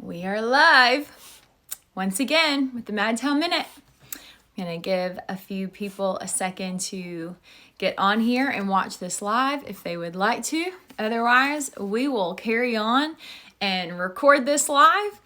We are live once again with the Madtown Minute. I'm going to give a few people a second to get on here and watch this live if they would like to. Otherwise, we will carry on and record this live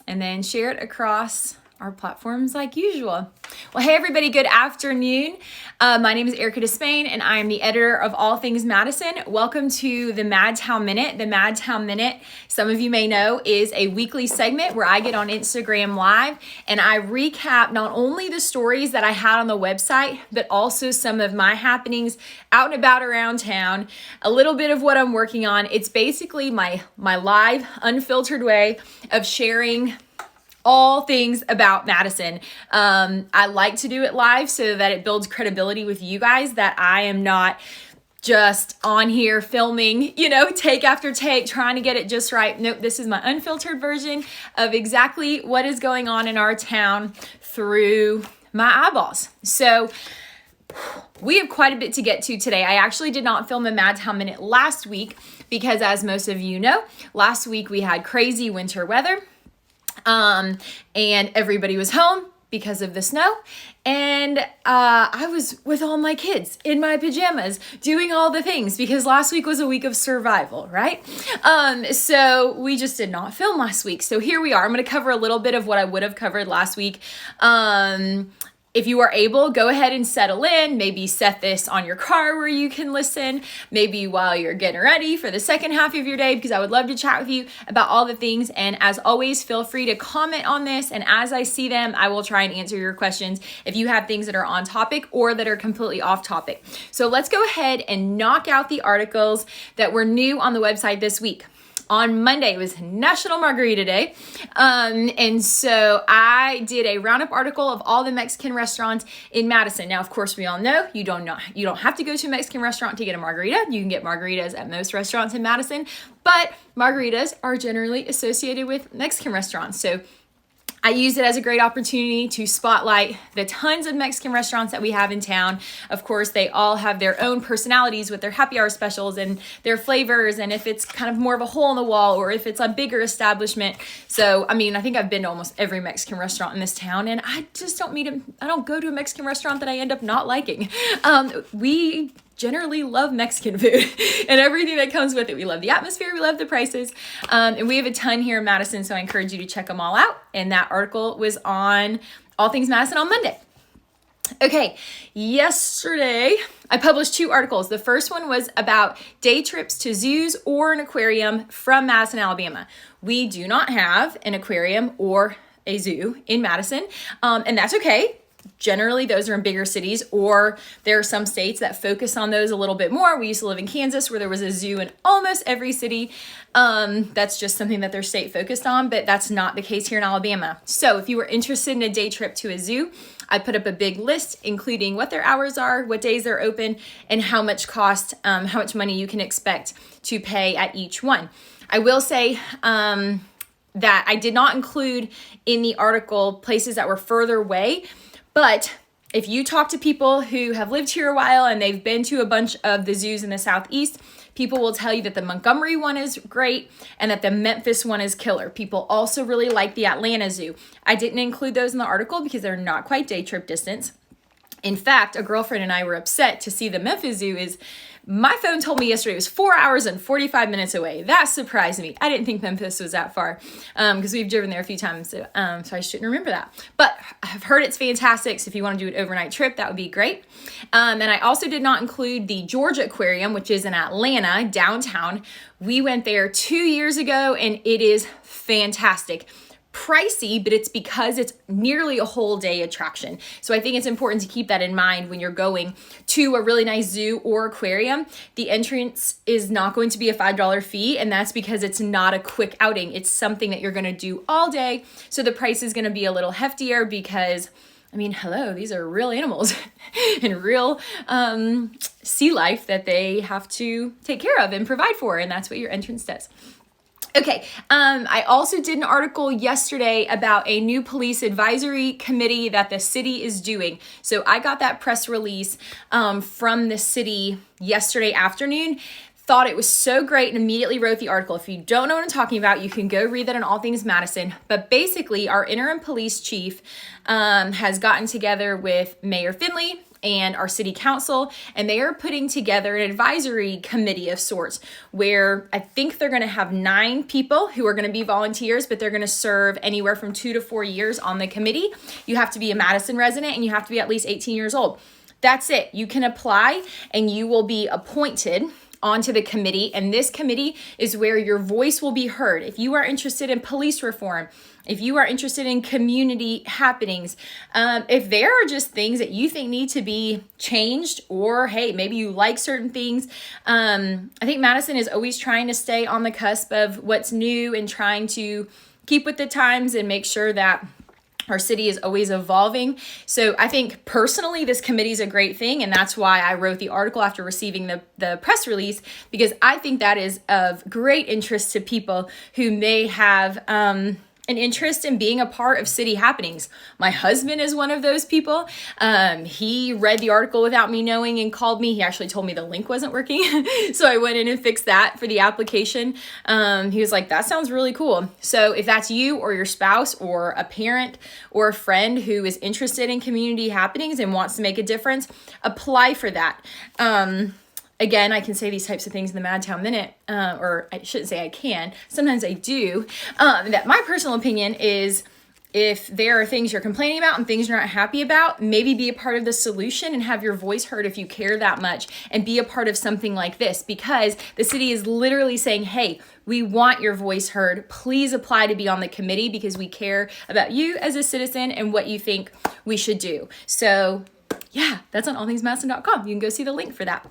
and then share it across our platforms like usual. Well, hey everybody, good afternoon. My name is Erica Despain and I am the editor of All Things Madison. Welcome to the Madtown Minute. The Madtown Minute, some of you may know, is a weekly segment where I get on Instagram Live and I recap not only the stories that I had on the website, but also some of my happenings out and about around town, a little bit of what I'm working on. It's basically my live, unfiltered way of sharing all things about Madison. I like to do it live so that it builds credibility with you guys, that I am not just on here filming, take after take, trying to get it just right. Nope, this is my unfiltered version of exactly what is going on in our town through my eyeballs. So we have quite a bit to get to today. I actually did not film a Madtown Minute last week because, as most of you know, last week we had crazy winter weather. And everybody was home because of the snow. And I was with all my kids in my pajamas doing all the things because last week was a week of survival, right? So we just did not film last week. So here we are. I'm going to cover a little bit of what I would have covered last week. If you are able, go ahead and settle in. Maybe set this on your car where you can listen. Maybe while you're getting ready for the second half of your day, because I would love to chat with you about all the things. And as always, feel free to comment on this. And as I see them, I will try and answer your questions if you have things that are on topic or that are completely off topic. So let's go ahead and knock out the articles that were new on the website this week. On Monday, it was National Margarita Day. And so I did a roundup article of all the Mexican restaurants in Madison. Now, of course, we all know you don't have to go to a Mexican restaurant to get a margarita. You can get margaritas at most restaurants in Madison, but margaritas are generally associated with Mexican restaurants. So I used it as a great opportunity to spotlight the tons of Mexican restaurants that we have in town. Of course, they all have their own personalities with their happy hour specials and their flavors, and if it's kind of more of a hole in the wall or if it's a bigger establishment. So, I think I've been to almost every Mexican restaurant in this town, and I just don't go to a Mexican restaurant that I end up not liking. We generally love Mexican food and everything that comes with it. We love the atmosphere, we love the prices, and we have a ton here in Madison, so I encourage you to check them all out. And that article was on All Things Madison on Monday. Okay, yesterday I published 2 articles. The first one was about day trips to zoos or an aquarium from Madison, Alabama. We do not have an aquarium or a zoo in Madison, and that's okay. Generally, those are in bigger cities, or there are some states that focus on those a little bit more. We used to live in Kansas where there was a zoo in almost every city. That's just something that their state focused on, but that's not the case here in Alabama. So if you were interested in a day trip to a zoo, I put up a big list, including what their hours are, what days they're open, and how much money you can expect to pay at each one. I will say, that I did not include in the article places that were further away. But if you talk to people who have lived here a while and they've been to a bunch of the zoos in the Southeast, people will tell you that the Montgomery one is great and that the Memphis one is killer. People also really like the Atlanta Zoo. I didn't include those in the article because they're not quite day trip distance. In fact, a girlfriend and I were upset to see the Memphis Zoo my phone told me yesterday it was 4 hours and 45 minutes away. That surprised me. I didn't think Memphis was that far because we've driven there a few times. So I shouldn't remember that. But I've heard it's fantastic. So if you want to do an overnight trip, that would be great. And I also did not include the Georgia Aquarium, which is in Atlanta, downtown. We went there 2 years ago and it is fantastic. Pricey, but it's because it's nearly a whole day attraction. So I think it's important to keep that in mind when you're going to a really nice zoo or aquarium. The entrance is not going to be a $5 fee, and that's because it's not a quick outing. It's something that you're going to do all day. So the price is going to be a little heftier because hello, these are real animals and real sea life that they have to take care of and provide for, and that's what your entrance does. Okay, I also did an article yesterday about a new police advisory committee that the city is doing. So I got that press release from the city yesterday afternoon. thought it was so great and immediately wrote the article. If you don't know what I'm talking about, you can go read that on All Things Madison. But basically, our interim police chief has gotten together with Mayor Finley and our city council, and they are putting together an advisory committee of sorts where I think they're going to have 9 people who are going to be volunteers, but they're going to serve anywhere from 2 to 4 years on the committee. You have to be a Madison resident and you have to be at least 18 years old. That's it. You can apply and you will be appointed onto the committee, and this committee is where your voice will be heard. If you are interested in police reform, if you are interested in community happenings, if there are just things that you think need to be changed, or hey, maybe you like certain things, I think Madison is always trying to stay on the cusp of what's new and trying to keep with the times and make sure that our city is always evolving. So I think personally, this committee is a great thing. And that's why I wrote the article after receiving the press release, because I think that is of great interest to people who may have an interest in being a part of city happenings. My husband is one of those people. He read the article without me knowing and called me. He actually told me the link wasn't working. So I went in and fixed that for the application. He was like, that sounds really cool. So if that's you or your spouse or a parent or a friend who is interested in community happenings and wants to make a difference, apply for that. Again, I can say these types of things in the Madtown Minute, or I shouldn't say I can. Sometimes I do. That my personal opinion is, if there are things you're complaining about and things you're not happy about, maybe be a part of the solution and have your voice heard if you care that much, and be a part of something like this, because the city is literally saying, hey, we want your voice heard. Please apply to be on the committee because we care about you as a citizen and what you think we should do. So yeah, that's on allthingsmadison.com. You can go see the link for that.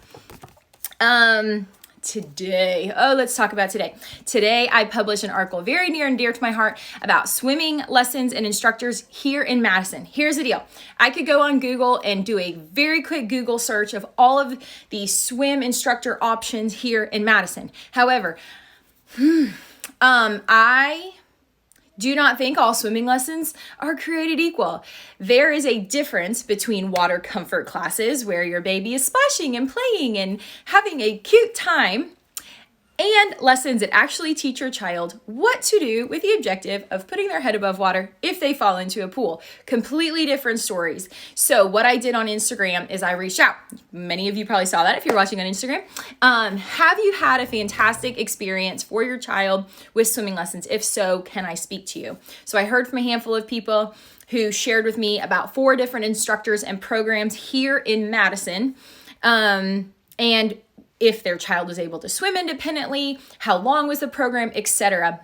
Today, let's talk about today. Today, I published an article very near and dear to my heart about swimming lessons and instructors here in Madison. Here's the deal. I could go on Google and do a very quick Google search of all of the swim instructor options here in Madison. However, I do not think all swimming lessons are created equal. There is a difference between water comfort classes where your baby is splashing and playing and having a cute time, and lessons that actually teach your child what to do with the objective of putting their head above water if they fall into a pool. Completely different stories. So what I did on Instagram is I reached out. Many of you probably saw that if you're watching on Instagram. Have you had a fantastic experience for your child with swimming lessons? If so, can I speak to you? So I heard from a handful of people who shared with me about 4 different instructors and programs here in Madison. And if their child was able to swim independently, how long was the program, etc.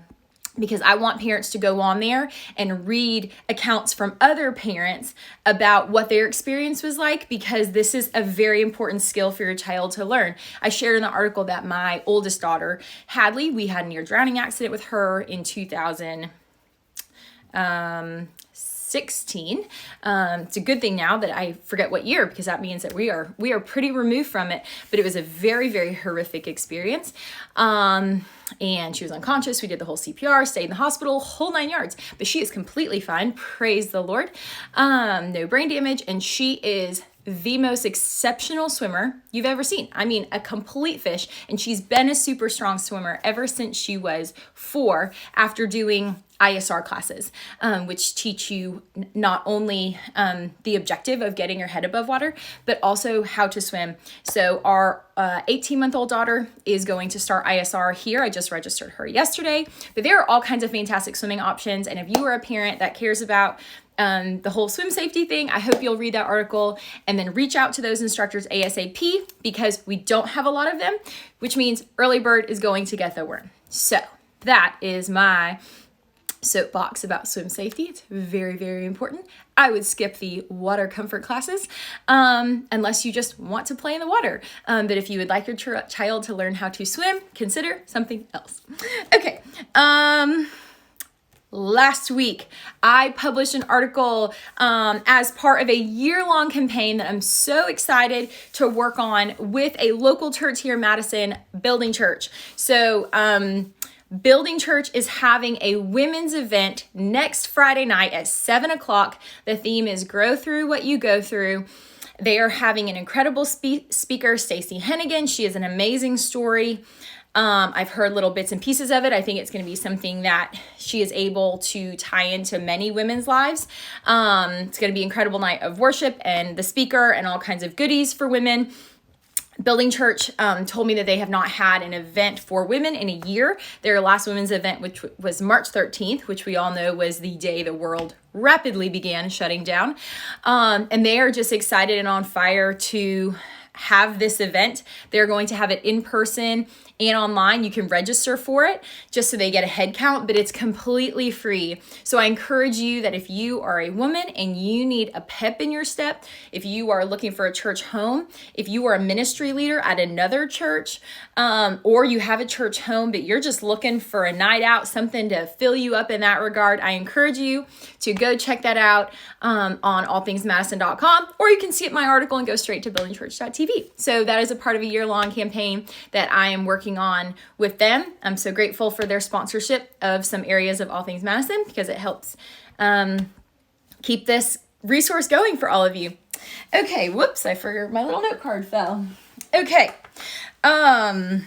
Because I want parents to go on there and read accounts from other parents about what their experience was like, because this is a very important skill for your child to learn. I shared in the article that my oldest daughter, Hadley, we had a near drowning accident with her in 2016. It's a good thing now that I forget what year, because that means that we are pretty removed from it, but it was a very, very horrific experience. And she was unconscious. We did the whole CPR, stayed in the hospital, whole 9 yards, but she is completely fine. Praise the Lord. No brain damage. And she is the most exceptional swimmer you've ever seen. I mean, a complete fish. And she's been a super strong swimmer ever since she was 4, after doing ISR classes, which teach you not only the objective of getting your head above water, but also how to swim. So our 18-month-old daughter is going to start ISR here. I just registered her yesterday, but there are all kinds of fantastic swimming options. And if you are a parent that cares about the whole swim safety thing, I hope you'll read that article and then reach out to those instructors ASAP, because we don't have a lot of them, which means early bird is going to get the worm. So that is my soapbox about swim safety. It's very, very important. I would skip the water comfort classes unless you just want to play in the water. But if you would like your child to learn how to swim, consider something else. Okay. Last week, I published an article as part of a year-long campaign that I'm so excited to work on with a local church here in Madison, Building Church. So Building Church is having a women's event next Friday night at 7 o'clock. The theme is Grow Through What You Go Through. They are having an incredible speaker, Stacey Hennigan. She has an amazing story. I've heard little bits and pieces of it. I think it's going to be something that she is able to tie into many women's lives. It's going to be an incredible night of worship and the speaker and all kinds of goodies for women. Building Church told me that they have not had an event for women in a year. Their last women's event, which was March 13th, which we all know was the day the world rapidly began shutting down. And they are just excited and on fire to have this event. They're going to have it in person and online. You can register for it just so they get a head count, but it's completely free. So I encourage you that if you are a woman and you need a pep in your step, if you are looking for a church home, if you are a ministry leader at another church, or you have a church home, but you're just looking for a night out, something to fill you up in that regard, I encourage you to go check that out on allthingsmadison.com, or you can see my article and go straight to buildingchurch.tv. So that is a part of a year-long campaign that I am working on with them. I'm so grateful for their sponsorship of some areas of All Things Madison because it helps keep this resource going for all of you. Okay, whoops, I forgot my little note card fell. Okay, the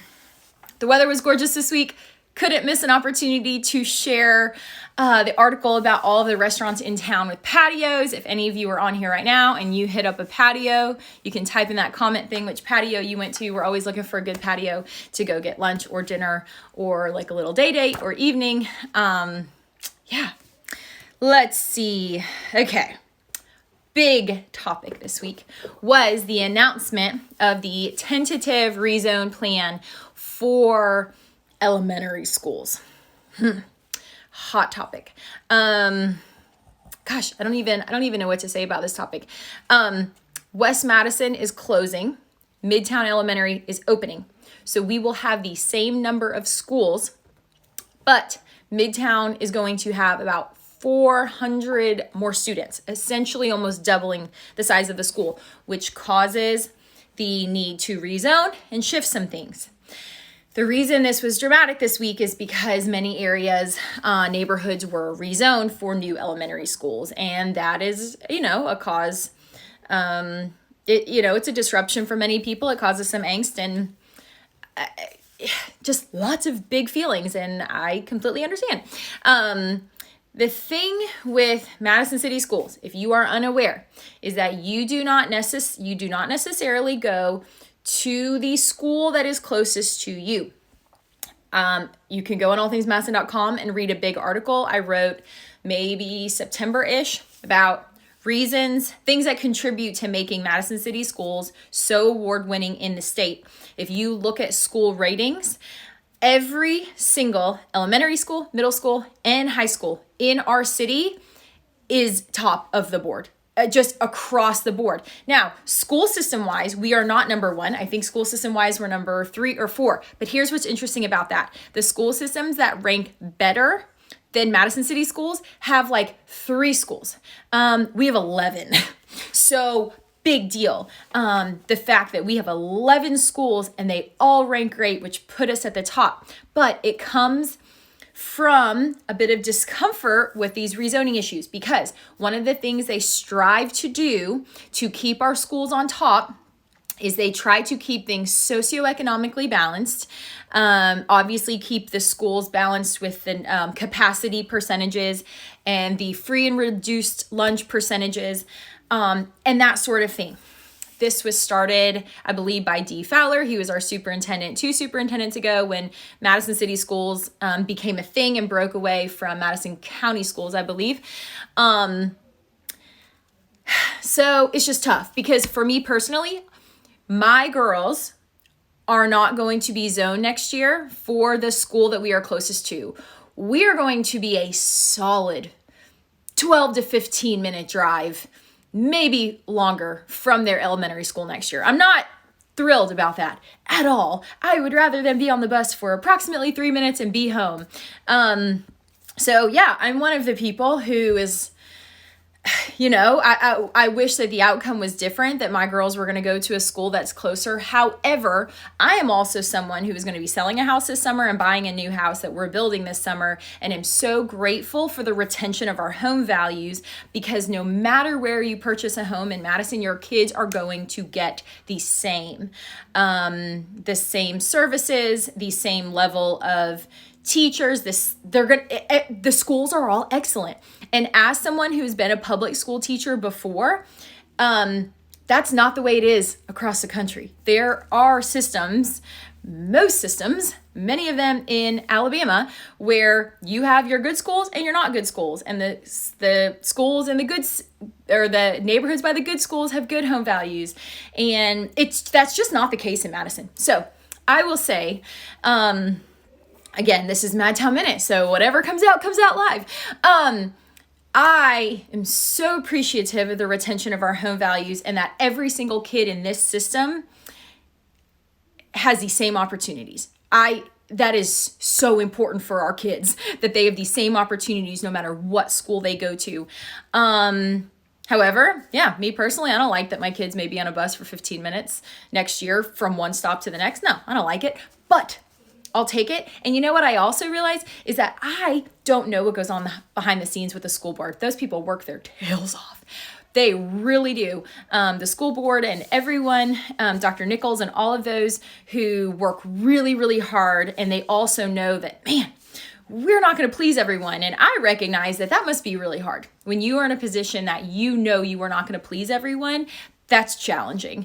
weather was gorgeous this week. Couldn't miss an opportunity to share the article about all of the restaurants in town with patios. If any of you are on here right now and you hit up a patio, you can type in that comment thing which patio you went to. We're always looking for a good patio to go get lunch or dinner or like a little day date or evening. Yeah, let's see. Okay. Big topic this week was the announcement of the tentative rezone plan for elementary schools. Hot topic. Gosh, I don't even know what to say about this topic. West Madison is closing. Midtown Elementary is opening. So we will have the same number of schools, but Midtown is going to have about 400 more students, essentially almost doubling the size of the school, which causes the need to rezone and shift some things. The reason this was dramatic this week is because many areas, neighborhoods were rezoned for new elementary schools. And that is, a cause, it's a disruption for many people. It causes some angst and just lots of big feelings. And I completely understand. The thing with Madison City Schools, if you are unaware, is that you do not necessarily go to the school that is closest to you. You can go on allthingsmadison.com and read a big article I wrote maybe September-ish about things that contribute to making Madison City Schools so award-winning in the state. If you look at school ratings, every single elementary school, middle school, and high school in our city is top of the board. Just across the board. Now, school system wise, we are not number one. I think school system wise, we're number 3 or 4. But here's what's interesting about that. The school systems that rank better than Madison City Schools have like 3 schools. We have 11. So big deal. The fact that we have 11 schools and they all rank great, which put us at the top. But it comes from a bit of discomfort with these rezoning issues, because one of the things they strive to do to keep our schools on top is they try to keep things socioeconomically balanced, obviously keep the schools balanced with the capacity percentages and the free and reduced lunch percentages, and that sort of thing. This was started, I believe, by Dee Fowler. He was our superintendent 2 superintendents ago when Madison City Schools became a thing and broke away from Madison County Schools, I believe. So it's just tough because for me personally, my girls are not going to be zoned next year for the school that we are closest to. We are going to be a solid 12 to 15 minute drive, maybe longer, from their elementary school next year. I'm not thrilled about that at all. I would rather them be on the bus for approximately 3 minutes and be home. So yeah, I'm one of the people who is I wish that the outcome was different, that my girls were going to go to a school that's closer. However, I am also someone who is going to be selling a house this summer and buying a new house that we're building this summer. And I'm so grateful for the retention of our home values, because no matter where you purchase a home in Madison, your kids are going to get the same services, the same level of teachers. The schools are all excellent. And as someone who's been a public school teacher before, that's not the way it is across the country. There are systems, most systems, many of them in Alabama, where you have your good schools and your not good schools. And the schools and the neighborhoods by the good schools have good home values. And that's just not the case in Madison. So I will say, again, this is Madtown Minute, so whatever comes out live. I am so appreciative of the retention of our home values, and that every single kid in this system has the same opportunities. That is so important for our kids, that they have the same opportunities no matter what school they go to. However, me personally, I don't like that my kids may be on a bus for 15 minutes next year from one stop to the next. No, I don't like it, but I'll take it. And you know what I also realize is that I don't know what goes on behind the scenes with the school board. Those people work their tails off. They really do. The school board and everyone, Dr. Nichols and all of those who work really, really hard. And they also know that, man, we're not going to please everyone. And I recognize that must be really hard. When you are in a position that you know you are not going to please everyone, that's challenging,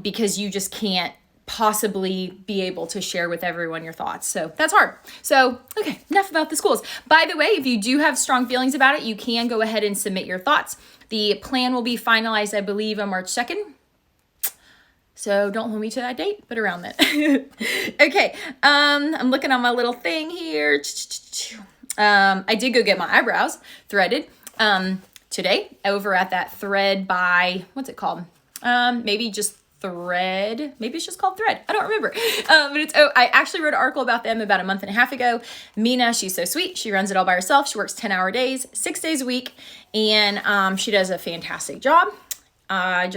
because you just can't possibly be able to share with everyone your thoughts. So that's hard. So, okay, enough about the schools. By the way, if you do have strong feelings about it, you can go ahead and submit your thoughts. The plan will be finalized, I believe, on March 2nd. So don't hold me to that date, but around that. Okay, I'm looking on my little thing here. I did go get my eyebrows threaded today over at that thread by, what's it called? Maybe just Thread. Maybe it's just called Thread. I don't remember. But I actually wrote an article about them about a month and a half ago. Mina, she's so sweet. She runs it all by herself. She works 10-hour days, 6 days a week, and she does a fantastic job. I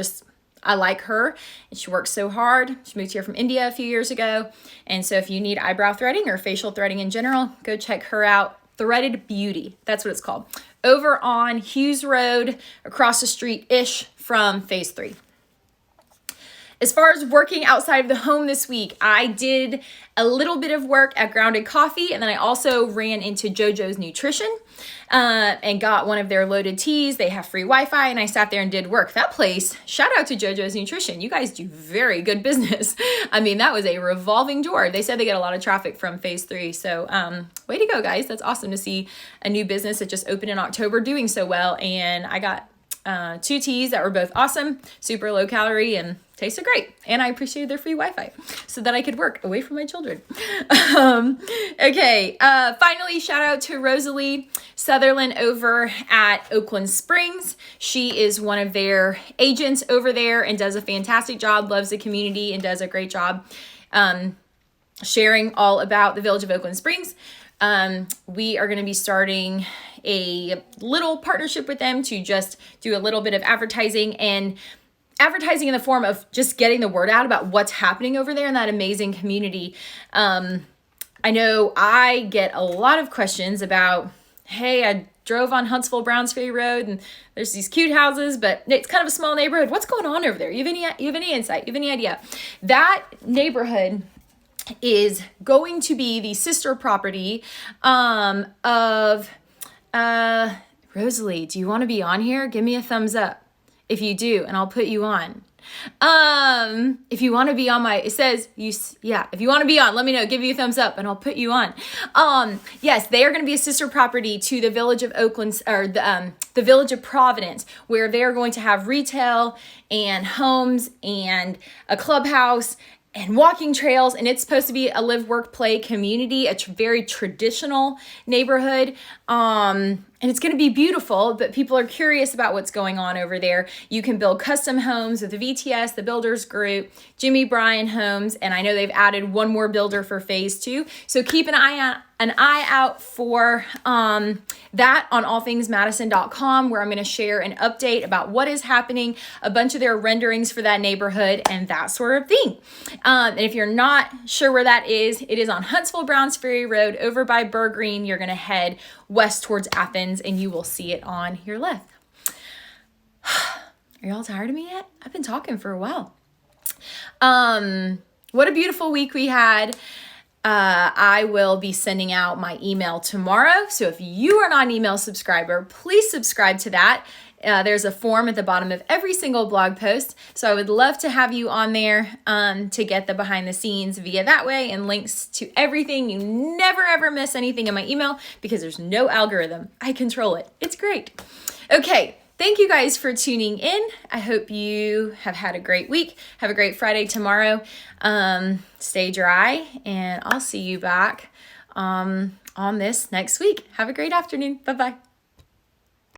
like her, and she works so hard. She moved here from India a few years ago. And so if you need eyebrow threading or facial threading in general, go check her out. Threaded Beauty. That's what it's called. Over on Hughes Road, across the street-ish from Phase 3. As far as working outside of the home this week, I did a little bit of work at Grounded Coffee, and then I also ran into JoJo's Nutrition and got one of their loaded teas. They have free Wi-Fi, and I sat there and did work. That place, shout out to JoJo's Nutrition. You guys do very good business. I mean, that was a revolving door. They said they get a lot of traffic from Phase 3. So way to go, guys. That's awesome to see a new business that just opened in October doing so well. And I got 2 teas that were both awesome, super low calorie, and tasted great. And I appreciated their free Wi-Fi so that I could work away from my children. Okay. Finally, shout out to Rosalie Sutherland over at Oakland Springs. She is one of their agents over there and does a fantastic job, loves the community, and does a great job sharing all about the village of Oakland Springs. We are going to be starting a little partnership with them to just do a little bit of advertising, and advertising in the form of just getting the word out about what's happening over there in that amazing community. I know I get a lot of questions about, hey, I drove on Huntsville Brownsferry Road and there's these cute houses, but it's kind of a small neighborhood. What's going on over there? You have any insight? You have any idea? That neighborhood is going to be the sister property of Rosalie. Do you want to be on here? Give me a thumbs up if you do, and I'll put you on. If you want to be on if you want to be on, let me know, give you a thumbs up and I'll put you on. Yes, they are going to be a sister property to the village of Oakland, or the village of Providence, where they are going to have retail and homes and a clubhouse and walking trails, and it's supposed to be a live, work, play community, a very traditional neighborhood, and it's going to be beautiful, but people are curious about what's going on over there. You can build custom homes with the VTS, the Builders Group, Jimmy Bryan Homes, and I know they've added one more builder for Phase 2, so keep an eye an eye out for that on allthingsmadison.com, where I'm going to share an update about what is happening, a bunch of their renderings for that neighborhood, and that sort of thing. And if you're not sure where that is, it is on Huntsville Brownsferry Road over by Burgreen. You're going to head west towards Athens and you will see it on your left. Are y'all tired of me yet? I've been talking for a while. What a beautiful week we had. I will be sending out my email tomorrow. So if you are not an email subscriber, please subscribe to that. There's a form at the bottom of every single blog post. So I would love to have you on there to get the behind the scenes via that way and links to everything. You never ever miss anything in my email because there's no algorithm. I control it. It's great. Okay. Thank you guys for tuning in. I hope you have had a great week. Have a great Friday tomorrow. Stay dry, and I'll see you back on this next week. Have a great afternoon. Bye-bye.